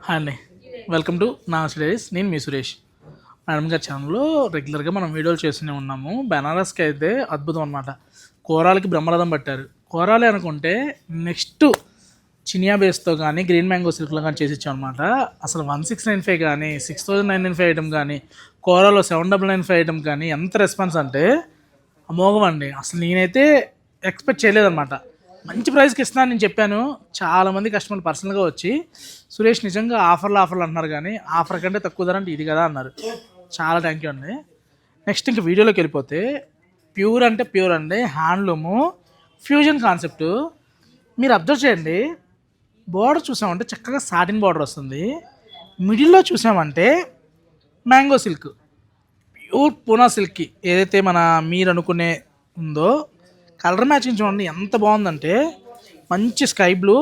Hi అండి, welcome to నా studies. నేను మీ సురేష్. మేడం గారి ఛానల్లో రెగ్యులర్గా మనం వీడియోలు చేస్తూనే ఉన్నాము. బెనారస్కి అయితే అద్భుతం అనమాట. కూరాలకి బ్రహ్మరథం పట్టారు. కూరాలి అనుకుంటే నెక్స్ట్ చినియా బేస్తో కానీ గ్రీన్ మ్యాంగో సిల్క్లో కానీ చేసి ఇచ్చాం అనమాట. అసలు 1695 కానీ 6995 ఐటమ్ కానీ కూరాలో 7995 ఐటమ్ కానీ ఎంత రెస్పాన్స్ అంటే అమోఘం అండి. అసలు నేనైతే ఎక్స్పెక్ట్ చేయలేదన్నమాట. మంచి ప్రైస్కి ఇస్తున్నాను నేను చెప్పాను. చాలామంది కస్టమర్లు పర్సనల్గా వచ్చి సురేష్ నిజంగా ఆఫర్లు అంటున్నారు, కానీ ఆఫర్ కంటే తక్కువ ధర అంటే ఇది కదా అన్నారు. చాలా థ్యాంక్ యూ అండి. నెక్స్ట్ ఇంక వీడియోలోకి వెళ్ళిపోతే ప్యూర్ అంటే ప్యూర్ అండి, హ్యాండ్లూము ఫ్యూజన్ కాన్సెప్ట్. మీరు అబ్జర్వ్ చేయండి, బార్డర్ చూసామంటే చక్కగా సాటిన్ బార్డర్ వస్తుంది. మిడిల్లో చూసామంటే మ్యాంగో సిల్క్, ప్యూర్ పూనా సిల్క్కి ఏదైతే మీరు అనుకునే ఉందో కలర్ మ్యాచింగ్ చూడండి ఎంత బాగుందంటే, మంచి స్కై బ్లూ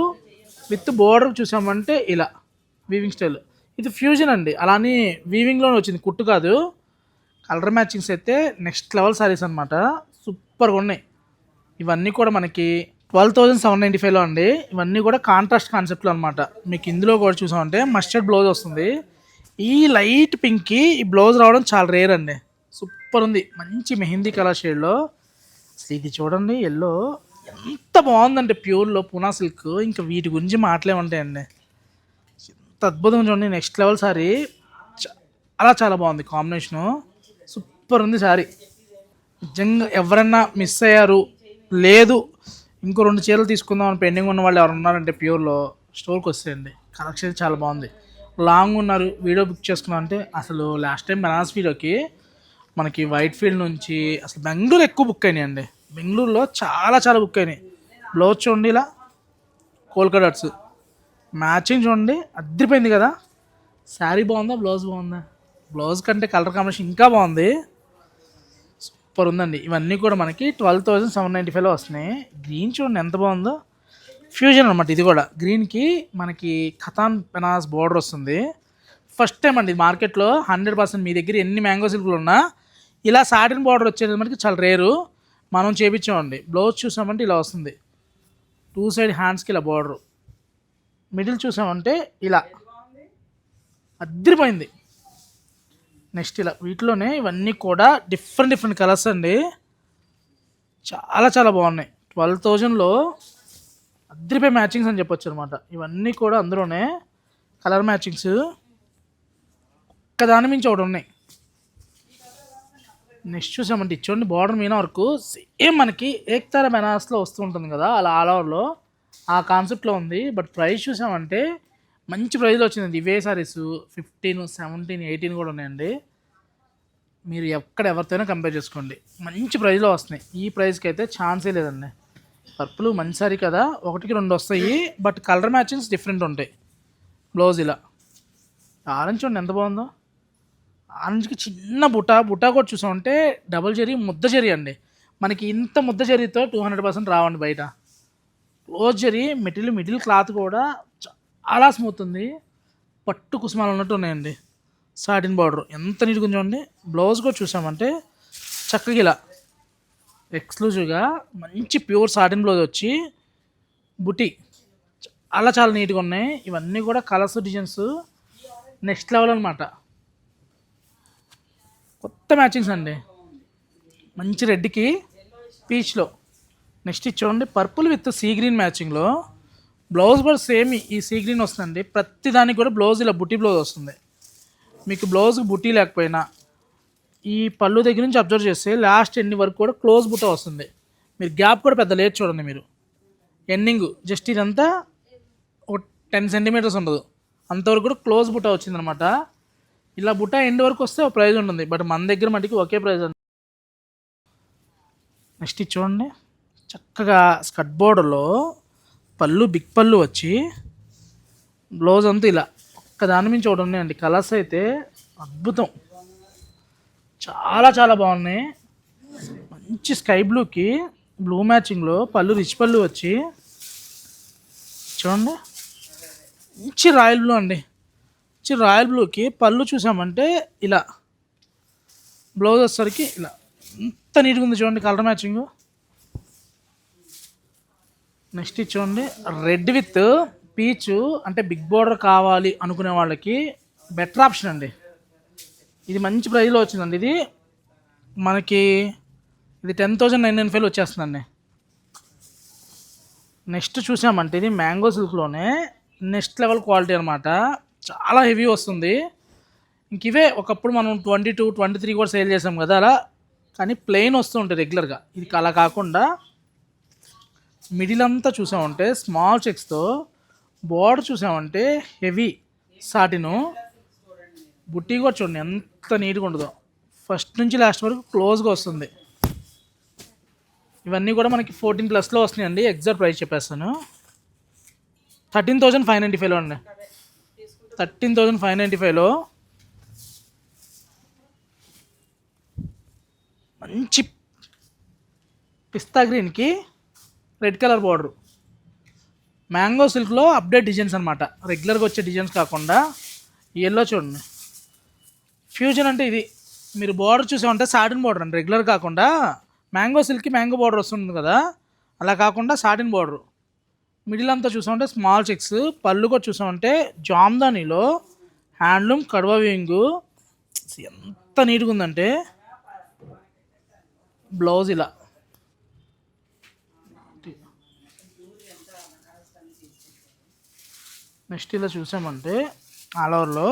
విత్ బోర్డర్ చూసామంటే ఇలా వీవింగ్ స్టైల్. ఇది ఫ్యూజన్ అండి, అలానే వీవింగ్లోనే వచ్చింది, కుట్టు కాదు. కలర్ మ్యాచింగ్స్ అయితే నెక్స్ట్ లెవెల్ సారీస్ అనమాట, సూపర్గా ఉన్నాయి. ఇవన్నీ కూడా మనకి 12,795లో అండి. ఇవన్నీ కూడా కాంట్రాస్ట్ కాన్సెప్ట్లో అనమాట. మీకు ఇందులో కూడా చూసామంటే మస్టర్డ్ బ్లౌజ్ వస్తుంది. ఈ లైట్ పింక్కి ఈ బ్లౌజ్ రావడం చాలా రేర్ అండి, సూపర్ ఉంది. మంచి మెహందీ కలర్ షేడ్లో ఇది చూడండి, ఎల్లో ఎంత బాగుందంటే ప్యూర్లో పూనా సిల్క్. ఇంకా వీటి గురించి మాట్లాడమంటాయండి, ఎంత అద్భుతం చూడండి. నెక్స్ట్ లెవెల్ సారీ, చాలా బాగుంది కాంబినేషను, సూపర్ ఉంది సారీ. నిజంగా ఎవరన్నా మిస్ అయ్యారు, లేదు ఇంకో 2 చీరలు తీసుకుందామని పెండింగ్ ఉన్న వాళ్ళు ఎవరు ఉన్నారంటే ప్యూర్లో స్టోర్కి వస్తాయండి. కలెక్షన్ చాలా బాగుంది. లాంగ్ ఉన్నారు, వీడియో బుక్ చేసుకున్నాం అంటే అసలు లాస్ట్ టైం బనారస్ వీడియోకి మనకి వైట్ ఫీల్డ్ నుంచి అసలు బెంగళూరు ఎక్కువ బుక్ అయినాయి అండి. బెంగళూరులో చాలా బుక్ అయినాయి. బ్లౌజ్ చూడండి ఇలా కోల్కా డాట్స్, మ్యాచింగ్ చూడండి అద్దరిపోయింది కదా. శారీ బాగుందా, బ్లౌజ్ బాగుందా? బ్లౌజ్ కంటే కలర్ కాంబినేషన్ ఇంకా బాగుంది, సూపర్ ఉందండి. ఇవన్నీ కూడా మనకి 12,795లో వస్తున్నాయి. గ్రీన్ చూడండి ఎంత బాగుందో, ఫ్యూజన్ అనమాట. ఇది కూడా గ్రీన్కి మనకి ఖతాన్ బెనారస్ బోర్డర్ వస్తుంది. ఫస్ట్ టైం అండి మార్కెట్లో 100% మీ దగ్గర ఎన్ని మ్యాంగో సిల్క్లు ఉన్నా ఇలా సాటిన్ బార్డర్ వచ్చేది మనకి చాలా రేరు. మనం చేపించామండి. బ్లౌజ్ చూసామంటే ఇలా వస్తుంది, 2 సైడ్ హ్యాండ్స్కి ఇలా బార్డరు, మిడిల్ చూసామంటే ఇలా అద్దరిపోయింది. నెక్స్ట్ ఇలా వీటిలోనే ఇవన్నీ కూడా డిఫరెంట్ కలర్స్ అండి, చాలా బాగున్నాయి. 12,000లో అద్దరిపోయి మ్యాచింగ్స్ అని చెప్పొచ్చు అనమాట. ఇవన్నీ కూడా అందులోనే కలర్ మ్యాచింగ్స్ ఒక్కదాని మించి ఒకటి ఉన్నాయి. నెక్స్ట్ చూసామంటే చూడండి, బార్డర్ మీనా వరకు సేమ్ మనకి ఏక్తారా బెనారస్లో వస్తూ ఉంటుంది కదా, అలా ఆల్ ఓవర్లో ఆ కాన్సెప్ట్లో ఉంది. బట్ ప్రైస్ చూసామంటే మంచి ప్రైస్లో వచ్చింది. ఇవే సారీస్ 15, 17, 18 కూడా ఉన్నాయండి. మీరు ఎవరితోనైనా కంపేర్ చేసుకోండి, మంచి ప్రైస్లో వస్తున్నాయి. ఈ ప్రైస్కి అయితే ఛాన్సే లేదండి. పర్పుల్ మంచి సారీ కదా, 1కి 2 వస్తాయి. బట్ కలర్ మ్యాచింగ్స్ డిఫరెంట్ ఉంటాయి. బ్లౌజ్ ఇలా ఆరెంజ్ చూడండి ఎంత బాగుందో, ఆరెంజ్కి చిన్న బుటా కూడా చూసామంటే డబుల్ జరీ ముద్ద జరీ అండి. మనకి ఇంత ముద్ద జరీతో 200% రావండి బయట. క్లోజ్ జరీ మిడిల్ క్లాత్ కూడా చాలా స్మూత్ ఉంది, పట్టు కుసుమాలు ఉన్నట్టు ఉన్నాయండి. సాటిన్ బార్డర్ ఎంత నీట్గా చూడండి. బ్లౌజ్ కూడా చూసామంటే చక్కగా ఇలా ఎక్స్క్లూజివ్గా మంచి ప్యూర్ సాటిన్ బ్లౌజ్ వచ్చి బుటీ చాలా నీట్గా ఉన్నాయి. ఇవన్నీ కూడా కలర్స్ డిజైన్స్ నెక్స్ట్ లెవెల్ అనమాట, కొత్త మ్యాచింగ్స్ అండి. మంచి రెడ్కి పీచ్లో, నెక్స్ట్ చూడండి పర్పుల్ విత్ సీ గ్రీన్ మ్యాచింగ్లో. బ్లౌజ్ కూడా సేమ్ ఈ సీ గ్రీన్ వస్తుందండి. ప్రతి దానికి కూడా బ్లౌజ్ ఇలా బుటీ బ్లౌజ్ వస్తుంది. మీకు బ్లౌజ్కి బుటీ లేకపోయినా ఈ పళ్ళు దగ్గర నుంచి అబ్జర్వ్ చేస్తే లాస్ట్ ఎండింగ్ వరకు కూడా క్లోజ్ బుట్ట వస్తుంది. మీరు గ్యాప్ కూడా పెద్ద లేదు చూడండి. మీరు ఎండింగ్ జస్ట్ ఇదంతా ఒక 10 సెంటీమీటర్స్ ఉండదు, అంతవరకు కూడా క్లోజ్ బుట్ట వచ్చిందనమాట. ఇలా బుట్ట ఎండ్ వరకు వస్తే ఒక ప్రైజ్ ఉంటుంది, బట్ మన దగ్గర మటుకి ఒకే ప్రైజ్ ఉంది. నెక్స్ట్ ఇది చూడండి, చక్కగా స్కర్ట్ బోర్డర్లో పళ్ళు బిగ్ పళ్ళు వచ్చి బ్లౌజ్ అంతా ఇలా ఒక్కదాని మించి ఒకటి ఉన్నాయండి. కలర్స్ అయితే అద్భుతం, చాలా బాగున్నాయి. మంచి స్కై బ్లూకి బ్లూ మ్యాచింగ్లో పళ్ళు రిచ్ పళ్ళు వచ్చి చూడండి, మంచి రాయల్ బ్లూ అండి. రాయల్ బ్లూకి పళ్ళు చూసామంటే ఇలా, బ్లౌజ్ వచ్చేసరికి ఇలా ఎంత నీట్గా ఉంది చూడండి కలర్ మ్యాచింగ్. నెక్స్ట్ చూడండి రెడ్ విత్ పీచ్ అంటే బిగ్ బోర్డర్ కావాలి అనుకునే వాళ్ళకి బెటర్ ఆప్షన్ అండి. ఇది మంచి ప్రైస్లో వచ్చిందండి. ఇది మనకి ఇది 10,995 వచ్చేస్తుందండి. నెక్స్ట్ చూసామంటే ఇది మ్యాంగో సిల్క్లోనే నెక్స్ట్ లెవెల్ క్వాలిటీ అనమాట. చాలా హెవీ వస్తుంది. ఇంక ఇవే ఒకప్పుడు మనం 22, 23 కూడా సేల్ చేసాం కదా అలా, కానీ ప్లెయిన్ వస్తూ ఉంటాయి రెగ్యులర్గా. ఇది అలా కాకుండా మిడిల్ అంతా చూసామంటే స్మాల్ చెక్స్తో, బోర్డర్ చూసామంటే హెవీ సాటిను, బుట్టి కూడా చూడండి ఎంత నీట్గా ఉంటుందో. ఫస్ట్ నుంచి లాస్ట్ వరకు క్లోజ్గా వస్తుంది. ఇవన్నీ కూడా మనకి 14+ వస్తున్నాయండి. ఎగ్జాక్ట్ ప్రైస్ చెప్పేస్తాను. 13,595లో అండి. 13,595లో మంచి పిస్తా గ్రీన్కి రెడ్ కలర్ బార్డర్, మ్యాంగో సిల్క్లో అప్డేట్ డిజైన్స్ అనమాట. రెగ్యులర్గా వచ్చే డిజైన్స్ కాకుండా ఎల్లో చూడండి ఫ్యూజన్. అంటే ఇది మీరు బార్డర్ చూసామంటే సాటిన్ బార్డర్ అండి. రెగ్యులర్ కాకుండా మ్యాంగో సిల్క్కి మ్యాంగో బార్డర్ వస్తుంది కదా, అలా కాకుండా సాటిన్ బార్డర్. మిడిల్ అంతా చూసామంటే స్మాల్ చెక్స్, పళ్ళు కూడా చూసామంటే జామ్దానీలో హ్యాండ్లూమ్ కడవ వీవింగ్. ఎంత నీట్గా ఉందంటే బ్లౌజ్ ఇలా నెక్స్ట్ ఇలా చూసామంటే ఆల్ ఓవర్లో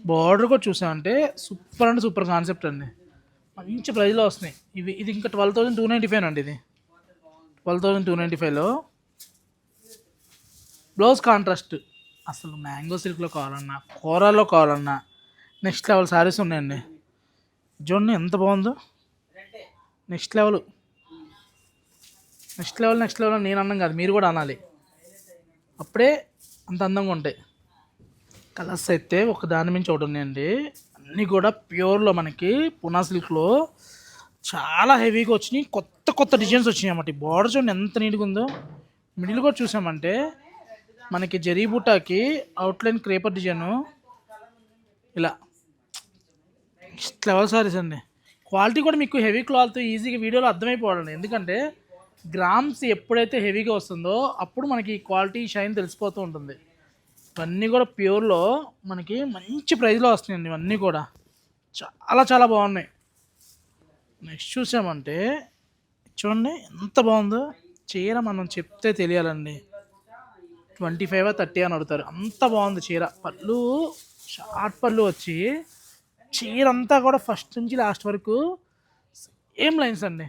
బార్డర్ కూడా చూసామంటే సూపర్ అంటే సూపర్ కాన్సెప్ట్ అండి. మంచి ప్రైస్లో వస్తున్నాయి ఇవి. ఇది ఇంకా 12,295 అండి. ఇది 12,295లో బ్లౌజ్ కాంట్రాస్ట్. అసలు మ్యాంగో సిల్క్లో కావాలన్నా, కోరాలో కావాలన్నా నెక్స్ట్ లెవెల్ శారీస్ ఉన్నాయండి. చూడండి ఎంత బాగుందో. Next level next level next level నేను అన్నాం కాదు, మీరు కూడా అనాలి. అప్పుడే అంత అందంగా ఉంటాయి. కలర్స్ అయితే ఒక దాని మించి ఒకటి ఉన్నాయండి. అన్నీ కూడా ప్యూర్లో మనకి పునా సిల్క్లో చాలా హెవీగా వచ్చినాయి. కొత్త కొత్త డిజైన్స్ వచ్చినాయి అన్నమాట. ఈ బార్డర్ చూడండి ఎంత నీట్గా ఉందో. మిడిల్ కూడా చూసామంటే మనకి జరీ బూటాకి అవుట్లైన్ క్రేపర్ డిజైను ఇలా నెక్స్ట్ లెవెల్ సారీస్ అండి. క్వాలిటీ కూడా మీకు హెవీ క్లాత్ ఈజీగా వీడియోలో అర్థమైపోవాలండి. ఎందుకంటే గ్రామ్స్ ఎప్పుడైతే హెవీగా వస్తుందో అప్పుడు మనకి క్వాలిటీ షైన్ తెలిసిపోతూ ఉంటుంది. ఇవన్నీ కూడా ప్యూర్లో మనకి మంచి ప్రైస్లో వస్తున్నాయండి. ఇవన్నీ కూడా చాలా చాలా బాగున్నాయి. నెక్స్ట్ చూసామంటే చూడండి ఎంత బాగుందో. చీర మనం చెప్తే తెలియాలండి. 25 30 అని అడుగుతారు. అంత బాగుంది చీర. పళ్ళు షార్ట్ పళ్ళు వచ్చి చీర అంతా కూడా ఫస్ట్ నుంచి లాస్ట్ వరకు సేమ్ లైన్స్ అండి.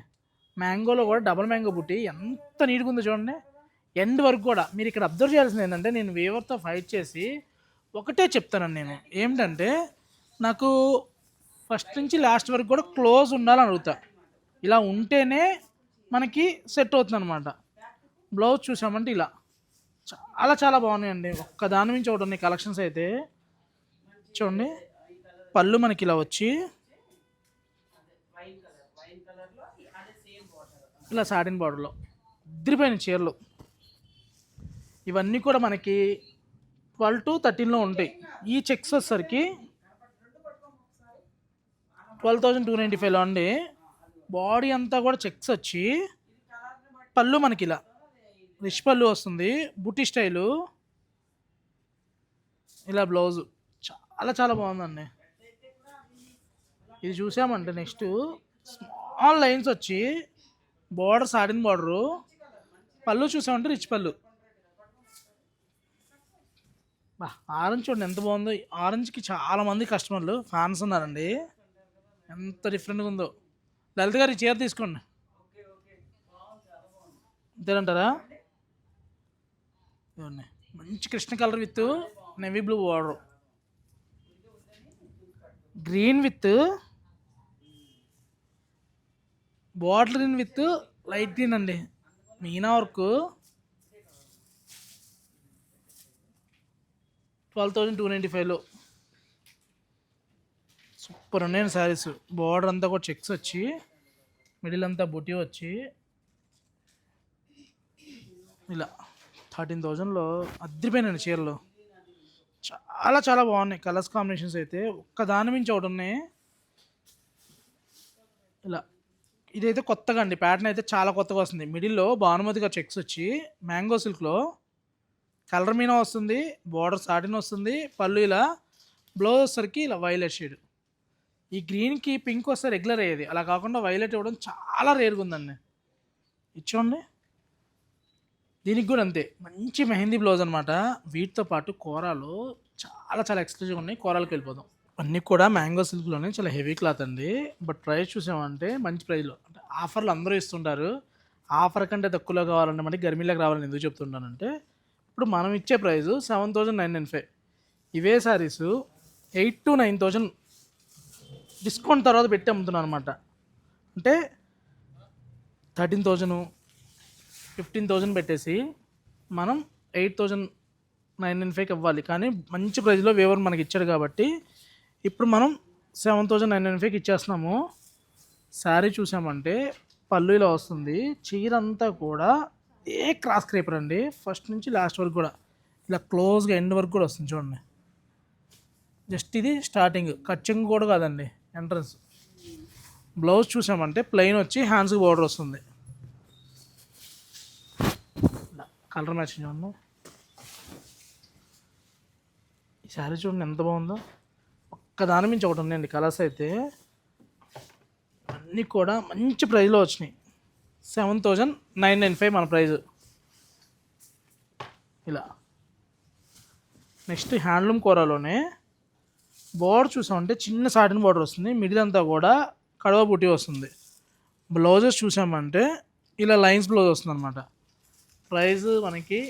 మ్యాంగోలో కూడా డబల్ మ్యాంగో బుట్టి ఎంత నీట్గా ఉందో చూడండి. ఎండ్ వరకు కూడా మీరు ఇక్కడ అబ్జర్వ్ చేయాల్సింది ఏంటంటే, నేను వీవర్తో ఫైట్ చేసి ఒకటే చెప్తానండి. నేను ఏమిటంటే నాకు ఫస్ట్ నుంచి లాస్ట్ వరకు కూడా క్లోజ్ ఉండాలని అడుగుతా. ఇలా ఉంటేనే మనకి సెట్ అవుతుంది అనమాట. బ్లౌజ్ చూసామంటే ఇలా చాలా చాలా బాగున్నాయండి. ఒక్క దాని నుంచి ఒకటి ఉన్నాయి కలెక్షన్స్ అయితే. చూడండి పళ్ళు మనకి ఇలా వచ్చి ఇలా సాటిన్ బార్డర్లో ఇద్దరిపోయిన చీరలు. ఇవన్నీ కూడా మనకి 12 to 13లో ఉంటాయి. ఈ చెక్స్ వచ్చేసరికి 12,295లో అండి. బాడీ అంతా కూడా చెక్స్ వచ్చి పళ్ళు మనకి ఇలా రిచ్ పళ్ళు వస్తుంది, బుట్టి స్టైలు. ఇలా బ్లౌజు చాలా చాలా బాగుందండి. ఇది చూసామంటే నెక్స్ట్ స్మాల్ లైన్స్ వచ్చి బార్డర్ సాటిన్ బార్డరు, పళ్ళు చూసామంటే రిచ్ పళ్ళు. ఆరెంజ్ చూడండి ఎంత బాగుందో. ఆరెంజ్కి చాలామంది కస్టమర్లు ఫ్యాన్స్ ఉన్నారండి. ఎంత డిఫరెంట్గా ఉందో. లలిత గారు ఈ చీర తీసుకోండి. అంతేనంటారా? మంచి Krishna colour with navy blue border, green with bottle green with light green అండి. మీనా వర్క్ 12,295లో సూపర్ ఉన్నాయండి శారీస్. బార్డర్ అంతా కూడా చెక్స్ వచ్చి మిడిల్ అంతా బుటీ వచ్చి ఇలా 13,000లో అద్దరిపోయినాయండి చీరలు. చాలా చాలా బాగున్నాయి కలర్స్ కాంబినేషన్స్ అయితే. ఒక్క దాని మించి ఒకటి ఉన్నాయి. ఇలా ఇదైతే కొత్తగా అండి. ప్యాటర్న్ అయితే చాలా కొత్తగా వస్తుంది. మిడిల్లో భానుమతిగా చెక్స్ వచ్చి మ్యాంగో సిల్క్లో కలర్ మీనా వస్తుంది, బార్డర్ సాటిన్ వస్తుంది, పళ్ళు ఇలా, బ్లౌజ్ వచ్చేసరికి ఇలా వైలెట్ షేడ్. ఈ గ్రీన్కి పింక్ వస్తే రెగ్యులర్ అయ్యేది, అలా కాకుండా వైలెట్ ఇవ్వడం చాలా రేర్గా ఉందండి. ఇచ్చోండి, దీనికి కూడా అంతే మంచి మెహందీ బ్లౌజ్ అనమాట. వీటితో పాటు కోరాలు చాలా చాలా ఎక్స్క్లూజివ్గా ఉన్నాయి. కోరాలకు వెళ్ళిపోదాం. అన్నీ కూడా మ్యాంగో సిల్క్లోనే చాలా హెవీ క్లాత్ అండి. బట్ ప్రైస్ చూసామంటే మంచి ప్రైస్లో, అంటే ఆఫర్లు అందరూ ఇస్తుంటారు. ఆఫర్ కంటే తక్కువలో కావాలంటే మనకి గర్మీలోకి రావాలని ఎందుకు చెప్తుంటానంటే, ఇప్పుడు మనం ఇచ్చే ప్రైస్ 7,995. ఇవే శారీస్ 8,000 to 9,000 డిస్కౌంట్ తర్వాత పెట్టి అమ్ముతున్నాను అనమాట. అంటే 13,000 15,000 పెట్టేసి మనం 8,995కి ఇవ్వాలి. కానీ మంచి ప్రైస్లో వేవర్ మనకి ఇచ్చాడు కాబట్టి ఇప్పుడు మనం 7,995కి ఇచ్చేస్తున్నాము. శారీ చూసామంటే పళ్ళు ఇలా వస్తుంది, చీర అంతా కూడా క్రాస్ క్రేపర్ అండి. ఫస్ట్ నుంచి లాస్ట్ వరకు కూడా ఇలా క్లోజ్గా ఎండ్ వరకు కూడా వస్తుంది చూడండి. జస్ట్ ఇది స్టార్టింగ్, కచ్చింగ్ కూడా కాదండి, ఎంట్రన్స్. బ్లౌజ్ చూసామంటే ప్లెయిన్ వచ్చి హ్యాండ్స్కి బార్డర్ వస్తుంది. కలర్ మ్యాచింగ్ చూడండి. ఈ శారీ చూడండి ఎంత బాగుందో. ఒక్కదాని మించి ఒకటి ఉన్నాయండి కలర్స్ అయితే. అన్నీ కూడా మంచి ప్రైస్లో వచ్చినాయి. 7,995 మన ప్రైజు. ఇలా నెక్స్ట్ హ్యాండ్లూమ్ కూరలోనే బోర్డర్ చూసామంటే చిన్న సాటిన్ బోర్డర్ వస్తుంది, మిడిల్ అంతా కూడా కడవ బుట్టి వస్తుంది. బ్లౌజెస్ చూసామంటే ఇలా లైన్స్ బ్లౌజ్ వస్తుంది అనమాట. ప్రైస్ మనకి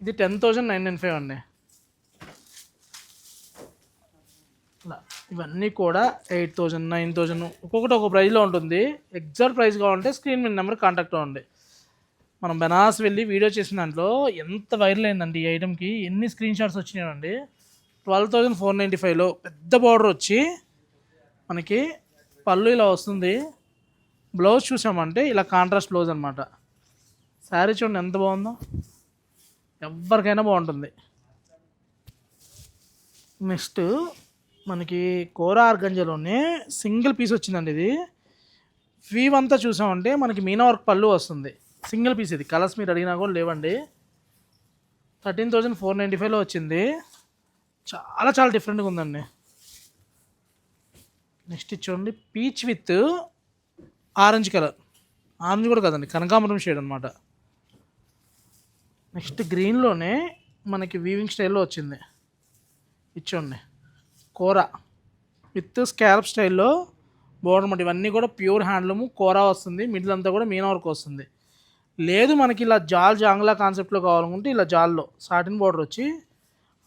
ఇది 10,995 అండి. ఇలా ఇవన్నీ కూడా 8,000 9,000 ఒక్కొక్కటి ఒక ప్రైస్లో ఉంటుంది. ఎగ్జాక్ట్ ప్రైస్ కావాలంటే స్క్రీన్ మీద నెంబర్ కాంటాక్ట్ అవ్వండి. మనం బెనారస్ వెళ్ళి వీడియో చేసిన దాంట్లో ఎంత వైరల్ అయిందండి ఈ ఐటెంకి, ఎన్ని స్క్రీన్ షాట్స్ వచ్చినాయండి. 12,495లో పెద్ద బార్డర్ వచ్చి మనకి పళ్ళు ఇలా వస్తుంది. బ్లౌజ్ చూసామంటే ఇలా కాంట్రాస్ట్ బ్లౌజ్ అనమాట. శారీ చూడండి ఎంత బాగుందో, ఎవరికైనా బాగుంటుంది. నెక్స్ట్ మనకి కోరా ఆర్గంజాలోనే సింగిల్ పీస్ వచ్చిందండి. ఇది వీవ్ అంతా చూసామంటే మనకి మీనా వర్క్ పళ్ళు వస్తుంది. సింగిల్ పీస్ ఇది, కలర్స్ మీరు అడిగినా కూడా లేవండి. 13,495లో వచ్చింది. చాలా చాలా డిఫరెంట్గా ఉందండి. నెక్స్ట్ చూడండి, peach with orange colour, orange కూడా కదండి, కనకాంబరం షేడ్ అనమాట. నెక్స్ట్ గ్రీన్లోనే మనకి వీవింగ్ స్టైల్లో వచ్చింది. ఇచ్చోండి కోరా విత్ స్కాల్ప్ స్టైల్లో బోర్డర్ అనమాట. ఇవన్నీ కూడా ప్యూర్ హ్యాండ్లూమ్ కోరా వస్తుంది. మిడిల్ అంతా కూడా మీనా వర్క్ వస్తుంది. లేదు మనకి ఇలా జాల్ జాంగ్లా కాన్సెప్ట్లో కావాలనుకుంటే ఇలా జాల్లో సాటిన్ బోర్డర్ వచ్చి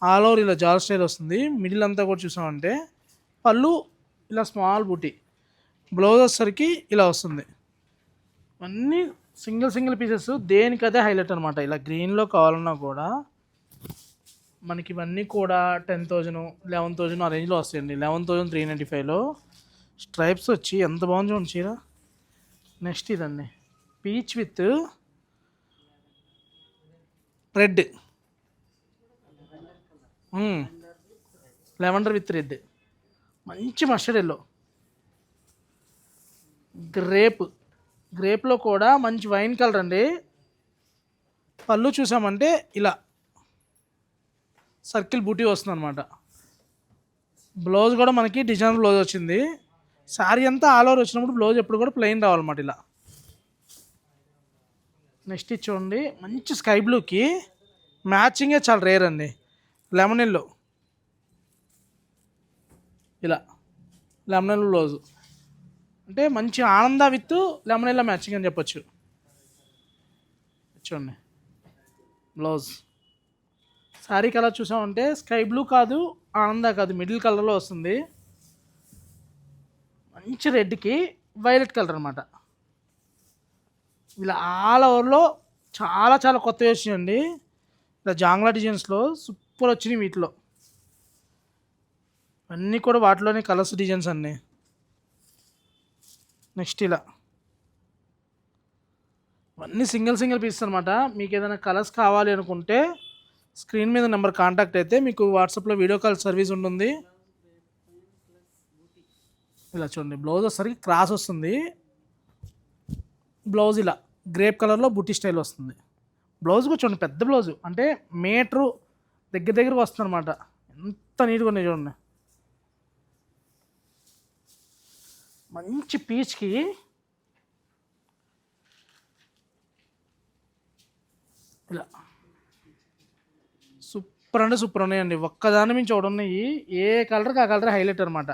ఆల్ ఓవర్ ఇలా జాల్ స్టైల్ వస్తుంది. మిడిల్ అంతా కూడా చూసామంటే పళ్ళు ఇలా స్మాల్ బూటీ, బ్లౌజ్ వచ్చేసరికి ఇలా వస్తుంది. అన్నీ సింగిల్ పీసెస్, దేనికదే హైలైట్ అనమాట. ఇలా గ్రీన్లో కావాలన్నా కూడా మనకి ఇవన్నీ కూడా 10,000 11,000 ఆ రేంజ్లో వస్తాయండి. 11,395లో స్ట్రైప్స్ వచ్చి ఎంత బాగుంది చూడండి చీర. నెక్స్ట్ ఇదండి peach with red, lavender with red, మంచి మస్టర్డ్ ఎల్లో. గ్రేప్లో కూడా మంచి వైన్ కలర్ అండి. పళ్ళు చూసామంటే ఇలా సర్కిల్ బూటీ వస్తుంది అనమాట. బ్లౌజ్ కూడా మనకి డిజైన్ బ్లౌజ్ వచ్చింది. శారీ అంతా ఆల్ ఓవర్ వచ్చినప్పుడు బ్లౌజ్ ఎప్పుడు కూడా ప్లెయిన్ రావాలన్నమాట ఇలా. నెక్స్ట్ చూడండి మంచి స్కై బ్లూకి మ్యాచింగే చాలా రేర్ అండి, లెమన్ ఎల్లో. ఇలా లెమన్ ఎల్లో బ్లౌజ్ అంటే మంచి ఆనంద విత్ లెమన్ ఎల్లో మ్యాచింగ్ అని చెప్పొచ్చు. చూడండి బ్లౌజ్. శారీ కలర్ చూసామంటే స్కై బ్లూ కాదు, ఆనంద కాదు, మిడిల్ కలర్లో వస్తుంది. మంచి రెడ్కి వైలెట్ కలర్ అనమాట. ఇలా ఆల్ ఓవర్లో చాలా చాలా కొత్త వచ్చినాయండి. ఇలా జాంగ్లా డిజైన్స్లో సూపర్ వచ్చినాయి. వీటిలో అన్నీ కూడా వాటిలోనే కలర్స్ డిజైన్స్ అన్నీ. నెక్స్ట్ ఇలా అన్నీ సింగిల్ పీసెస్ అనమాట. మీకు ఏదైనా కలర్స్ కావాలి అనుకుంటే స్క్రీన్ మీద నెంబర్ కాంటాక్ట్ అయితే మీకు వాట్సాప్లో వీడియో కాల్ సర్వీస్ ఉంటుంది. ఇలా చూడండి బ్లౌజ్ వచ్చేసరికి క్రాస్ వస్తుంది. బ్లౌజ్ ఇలా గ్రేప్ కలర్లో బుట్టి స్టైల్ వస్తుంది. బ్లౌజ్ కూడా చూడండి, పెద్ద బ్లౌజు అంటే మీటరు దగ్గరికి వస్తుంది అనమాట. ఎంత నీట్గా ఉన్నాయి చూడండి. మంచి పీచ్కి ఇలా సూపర్ అంటే సూపర్ ఉన్నాయండి. ఒక్కదాని మించి ఒకటి ఉన్నాయి. ఏ కలర్కి ఆ కలర్ హైలైట్ అనమాట.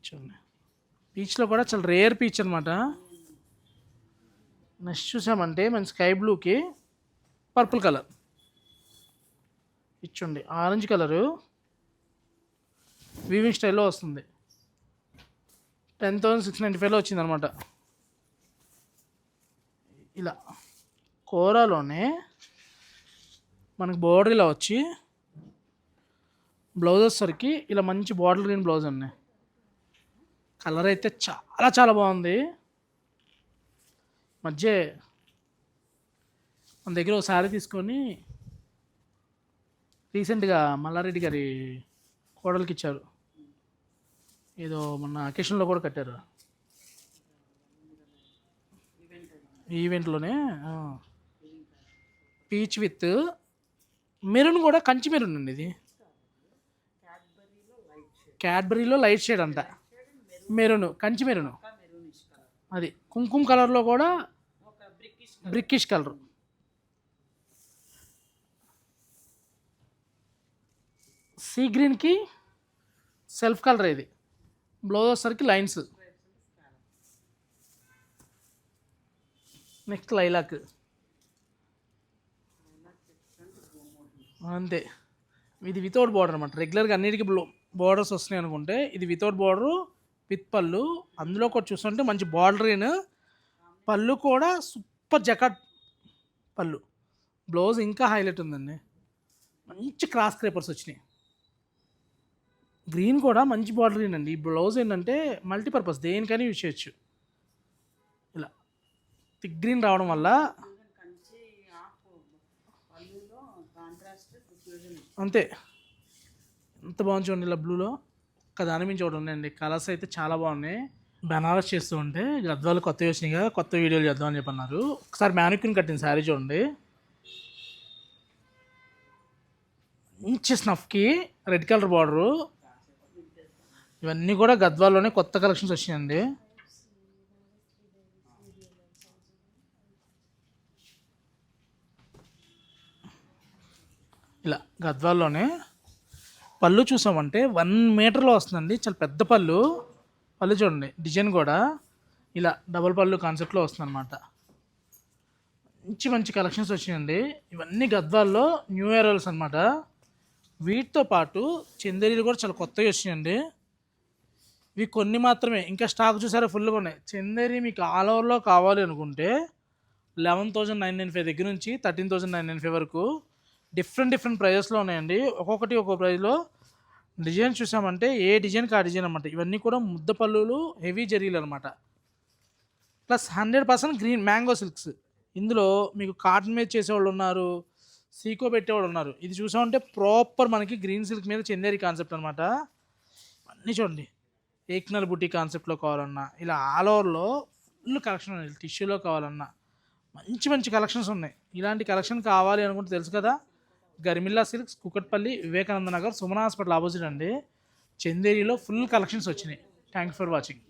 చూడండి, పీచ్లో కూడా చాలా రేర్ పీచ్ అనమాట. నెక్స్ట్ చూసామంటే మన స్కై బ్లూకి పర్పుల్ కలర్ ఇచ్చండి, ఆరెంజ్ కలరు వీవింగ్ స్టైల్లో వస్తుంది. 10,695లో వచ్చిందనమాట. ఇలా కోరాలోనే మనకు బోర్డర్ ఇలా వచ్చి బ్లౌజ్ వచ్చేసరికి ఇలా మంచి బాటిల్ గ్రీన్ బ్లౌజ్ అండి. కలర్ అయితే చాలా చాలా బాగుంది. మధ్య మన దగ్గర ఒక శారీ తీసుకొని రీసెంట్గా మల్లారెడ్డి గారి కోడలికి ఇచ్చారు. ఏదో మొన్న అకేషన్లో కూడా కట్టారు, ఈవెంట్లోనే. పీచ్ విత్ మెరూన్ కూడా, కంచి మెరూన్ అండి ఇది. క్యాడ్బరీలో లైట్ షేడ్ అంట, మెరూన్, కంచి మెరూన్. అది కుంకుమ కలర్లో కూడా బ్రిక్కిష్ కలర్. సీ గ్రీన్కి సెల్ఫ్ కలర్ ఇది. బ్లౌజ్ వచ్చేసరికి లైన్స్. నెక్స్ట్ లైలాక్ అంతే. ఇది వితౌట్ బార్డర్ అనమాట. రెగ్యులర్గా అన్నిటికీ బార్డర్స్ వస్తున్నాయి అనుకుంటే ఇది వితౌట్ బార్డరు విత్ పళ్ళు. అందులో కూడా చూస్తుంటే మంచి బార్డర్ అయిన పళ్ళు కూడా సూపర్ జకాట్ పళ్ళు. బ్లౌజ్ ఇంకా హైలైట్ ఉందండి. మంచి క్రాస్ క్రేపర్స్ వచ్చినాయి. గ్రీన్ కూడా మంచి బార్డర్ గ్రీన్ అండి. ఈ బ్లౌజ్ ఏంటంటే మల్టీపర్పస్, దేనికైనా యూజ్ చేయొచ్చు. ఇలా థిక్ గ్రీన్ రావడం వల్ల అంతే ఎంత బాగుంది చూడండి. ఇలా బ్లూలో ఒక్కదాని మించి ఒకటి ఉన్నాయండి. కలర్స్ అయితే చాలా బాగున్నాయి. బెనారస్ చేస్తూ ఉంటే గద్వాలు కొత్త వచ్చినాయిగా, కొత్త వీడియోలు చేద్దామని చెప్పన్నారు. ఒకసారి మ్యానిక్యూన్ కట్టిన శారీ చూడండి, మంచి స్నఫ్కి రెడ్ కలర్ బార్డరు. ఇవన్నీ కూడా గద్వాల్లోనే కొత్త కలెక్షన్స్ వచ్చినాయండి. ఇలా గద్వాల్లోనే పళ్ళు చూసామంటే 1 మీటర్లో వస్తుందండి. చాలా పెద్ద పళ్ళు. పళ్ళు చూడండి, డిజైన్ కూడా ఇలా డబల్ పళ్ళు కాన్సెప్ట్లో వస్తుంది అనమాట. మంచి మంచి కలెక్షన్స్ వచ్చినాయండి. ఇవన్నీ గద్వాల్లో న్యూ అరైవల్స్ అనమాట. వీటితో పాటు చందేరీలు కూడా చాలా కొత్తవి వచ్చినాయండి. ఇవి కొన్ని మాత్రమే, ఇంకా స్టాక్ చూసారా ఫుల్గా ఉన్నాయి. చందేరి మీకు ఆల్ ఓవర్లో కావాలి అనుకుంటే 11,995 దగ్గర నుంచి 13,995 వరకు డిఫరెంట్ ప్రైజెస్లో ఉన్నాయండి. ఒక్కొక్కటి ఒక్కొక్క ప్రైజ్లో. డిజైన్ చూసామంటే ఏ డిజైన్కి ఆ డిజైన్ అనమాట. ఇవన్నీ కూడా ముద్ద పళ్ళులు, హెవీ జరీలు అనమాట. Plus 100% green mango silks. ఇందులో మీకు కాటన్ మీద చేసేవాళ్ళు ఉన్నారు, సీకో పెట్టేవాళ్ళు ఉన్నారు. ఇది చూసామంటే ప్రాపర్ మనకి గ్రీన్ సిల్క్ మీద చందేరి కాన్సెప్ట్ అనమాట. అన్నీ చూడండి, ఏక్నల్ బుట్టి కాన్సెప్ట్లో కావాలన్నా, ఇలా ఆల్ ఓవర్లో ఫుల్ కలెక్షన్ ఉంది. టిష్యూలో కావాలన్నా మంచి మంచి కలెక్షన్స్ ఉన్నాయి. ఇలాంటి కలెక్షన్ కావాలి అనుకుంటే తెలుసు కదా, గర్మిల్లా silks, Kukatpally, Vivekananda Nagar, Sumana hospital opposite అండి. చందేరిలో ఫుల్ కలెక్షన్స్ వచ్చినాయి. Thank for watching.